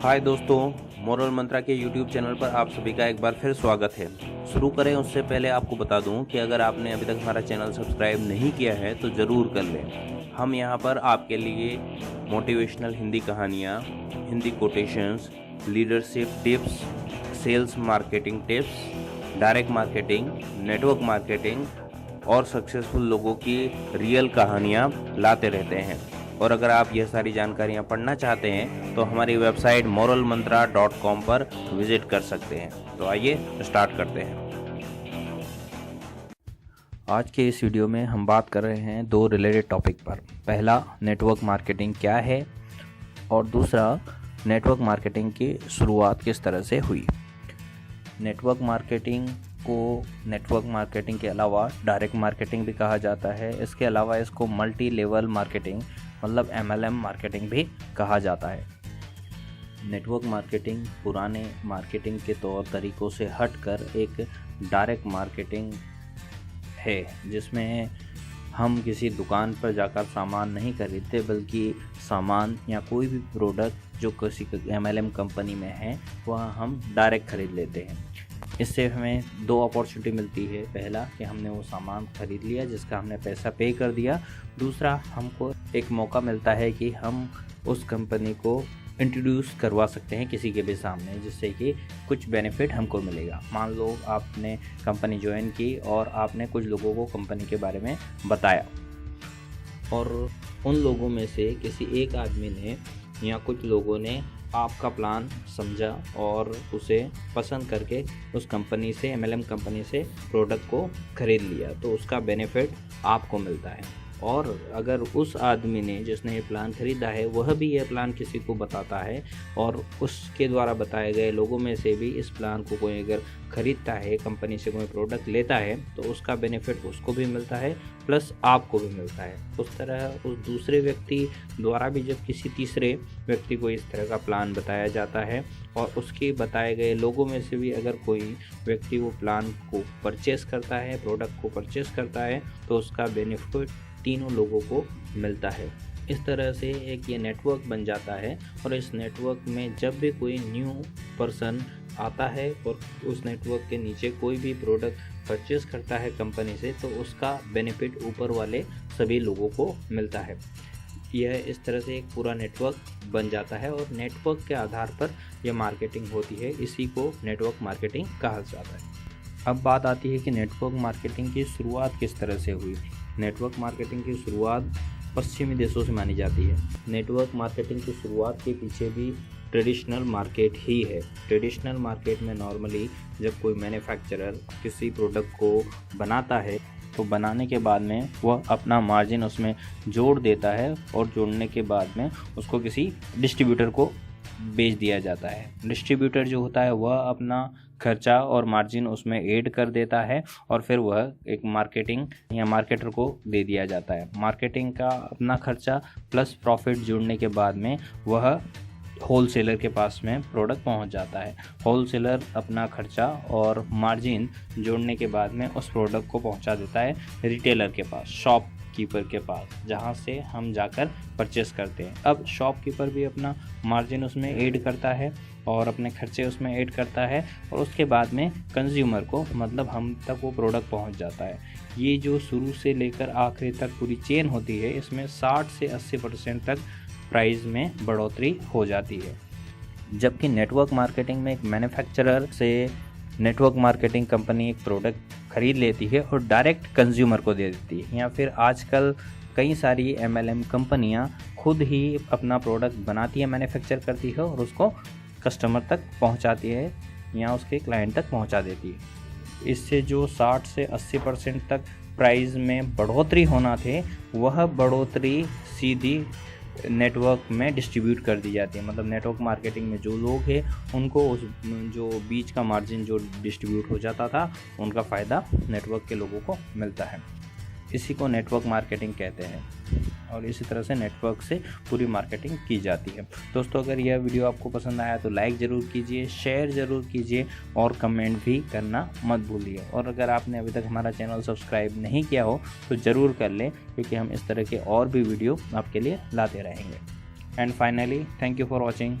हाय दोस्तों, मोरल मंत्रा के YouTube channel पर आप सभी का एक बार फिर स्वागत है। शुरू करें उससे पहले आपको बता दूं कि अगर आपने अभी तक हमारा चैनल सब्सक्राइब नहीं किया है तो ज़रूर कर लें। हम यहां पर आपके लिए मोटिवेशनल हिंदी कहानियां, Hindi quotations, leadership tips, sales marketing tips, direct marketing, network marketing और सक्सेसफुल लोगों की रियल कहानियाँ लाते रहते हैं। और अगर आप यह सारी जानकारियाँ पढ़ना चाहते हैं तो हमारी वेबसाइट moralmantra.com पर विजिट कर सकते हैं। तो आइए स्टार्ट करते हैं। आज के इस वीडियो में हम बात कर रहे हैं दो रिलेटेड टॉपिक पर। पहला, नेटवर्क मार्केटिंग क्या है, और दूसरा, नेटवर्क मार्केटिंग की शुरुआत किस तरह से हुई। नेटवर्क मार्केटिंग को नेटवर्क मार्केटिंग के अलावा डायरेक्ट मार्केटिंग भी कहा जाता है। इसके अलावा इसको मल्टी लेवल मार्केटिंग मतलब MLM मार्केटिंग भी कहा जाता है। नेटवर्क मार्केटिंग पुराने मार्केटिंग के तौर तरीकों से हटकर एक डायरेक्ट मार्केटिंग है, जिसमें हम किसी दुकान पर जाकर सामान नहीं खरीदते, बल्कि सामान या कोई भी प्रोडक्ट जो किसी MLM कंपनी में है वह हम डायरेक्ट खरीद लेते हैं। इससे हमें दो अपॉर्चुनिटी मिलती है। पहला कि हमने वो सामान खरीद लिया जिसका हमने पैसा पे कर दिया। दूसरा, हमको एक मौका मिलता है कि हम उस कंपनी को इंट्रोड्यूस करवा सकते हैं किसी के भी सामने, जिससे कि कुछ बेनिफिट हमको मिलेगा। मान लो आपने कंपनी ज्वाइन की और आपने कुछ लोगों को कंपनी के बारे में बताया, और उन लोगों में से किसी एक आदमी ने या कुछ लोगों ने आपका प्लान समझा और उसे पसंद करके उस कंपनी से, MLM कंपनी से प्रोडक्ट को खरीद लिया, तो उसका बेनिफिट आपको मिलता है। और अगर उस आदमी ने जिसने ये प्लान खरीदा है वह भी यह प्लान किसी को बताता है और उसके द्वारा बताए गए लोगों में से भी इस प्लान को कोई अगर खरीदता है, कंपनी से कोई प्रोडक्ट लेता है, तो उसका बेनिफिट उसको भी मिलता है प्लस आपको भी मिलता है। उस तरह उस दूसरे व्यक्ति द्वारा भी जब किसी तीसरे व्यक्ति को इस तरह का प्लान बताया जाता है और उसके बताए गए लोगों में से भी अगर कोई व्यक्ति वो प्लान को परचेस करता है, प्रोडक्ट को परचेस करता है, तो उसका बेनिफिट तीनों लोगों को मिलता है। इस तरह से एक ये नेटवर्क बन जाता है, और इस नेटवर्क में जब भी कोई न्यू पर्सन आता है और उस नेटवर्क के नीचे कोई भी प्रोडक्ट परचेस करता है कंपनी से, तो उसका बेनिफिट ऊपर वाले सभी लोगों को मिलता है। यह इस तरह से एक पूरा नेटवर्क बन जाता है और नेटवर्क के आधार पर यह मार्केटिंग होती है। इसी को नेटवर्क मार्केटिंग कहा जाता है। अब बात आती है कि नेटवर्क मार्केटिंग की शुरुआत किस तरह से हुई। नेटवर्क मार्केटिंग की शुरुआत पश्चिमी देशों से मानी जाती है। नेटवर्क मार्केटिंग की शुरुआत के पीछे भी ट्रेडिशनल मार्केट ही है। ट्रेडिशनल मार्केट में नॉर्मली जब कोई मैन्युफैक्चरर किसी प्रोडक्ट को बनाता है तो बनाने के बाद में वह अपना मार्जिन उसमें जोड़ देता है, और जोड़ने के बाद में उसको किसी डिस्ट्रीब्यूटर को बेच दिया जाता है। डिस्ट्रीब्यूटर जो होता है वह अपना खर्चा और मार्जिन उसमें ऐड कर देता है, और फिर वह एक मार्केटिंग या मार्केटर को दे दिया जाता है। मार्केटिंग का अपना खर्चा प्लस प्रॉफिट जोड़ने के बाद में वह होलसेलर के पास में प्रोडक्ट पहुंच जाता है। होलसेलर अपना खर्चा और मार्जिन जोड़ने के बाद में उस प्रोडक्ट को पहुंचा देता है रिटेलर के पास, शॉपकीपर के पास, जहां से हम जाकर परचेस करते हैं। अब शॉपकीपर भी अपना मार्जिन उसमें ऐड करता है और अपने खर्चे उसमें ऐड करता है, और उसके बाद में कंज्यूमर को मतलब हम तक वो प्रोडक्ट पहुंच जाता है। ये जो शुरू से लेकर आखिरी तक पूरी चेन होती है, इसमें 60 से 80% तक प्राइस में बढ़ोतरी हो जाती है। जबकि नेटवर्क मार्केटिंग में एक मैन्युफैक्चरर से नेटवर्क मार्केटिंग कंपनी एक प्रोडक्ट खरीद लेती है और डायरेक्ट कंज्यूमर को दे देती है, या फिर आजकल कई सारी MLM कंपनियां खुद ही अपना प्रोडक्ट बनाती है, मैन्युफैक्चर करती है और उसको कस्टमर तक पहुंचाती है या उसके क्लाइंट तक पहुंचा देती है। इससे जो 60 से 80% तक प्राइस में बढ़ोतरी होना थे, वह बढ़ोतरी सीधी नेटवर्क में डिस्ट्रीब्यूट कर दी जाती है। मतलब नेटवर्क मार्केटिंग में जो लोग हैं उनको उस जो बीच का मार्जिन जो डिस्ट्रीब्यूट हो जाता था, उनका फ़ायदा नेटवर्क के लोगों को मिलता है। इसी को नेटवर्क मार्केटिंग कहते हैं, और इसी तरह से नेटवर्क से पूरी मार्केटिंग की जाती है। दोस्तों, अगर यह वीडियो आपको पसंद आया तो लाइक ज़रूर कीजिए, शेयर ज़रूर कीजिए और कमेंट भी करना मत भूलिए। और अगर आपने अभी तक हमारा चैनल सब्सक्राइब नहीं किया हो तो ज़रूर कर लें, क्योंकि हम इस तरह के और भी वीडियो आपके लिए लाते रहेंगे। And finally, thank you for watching.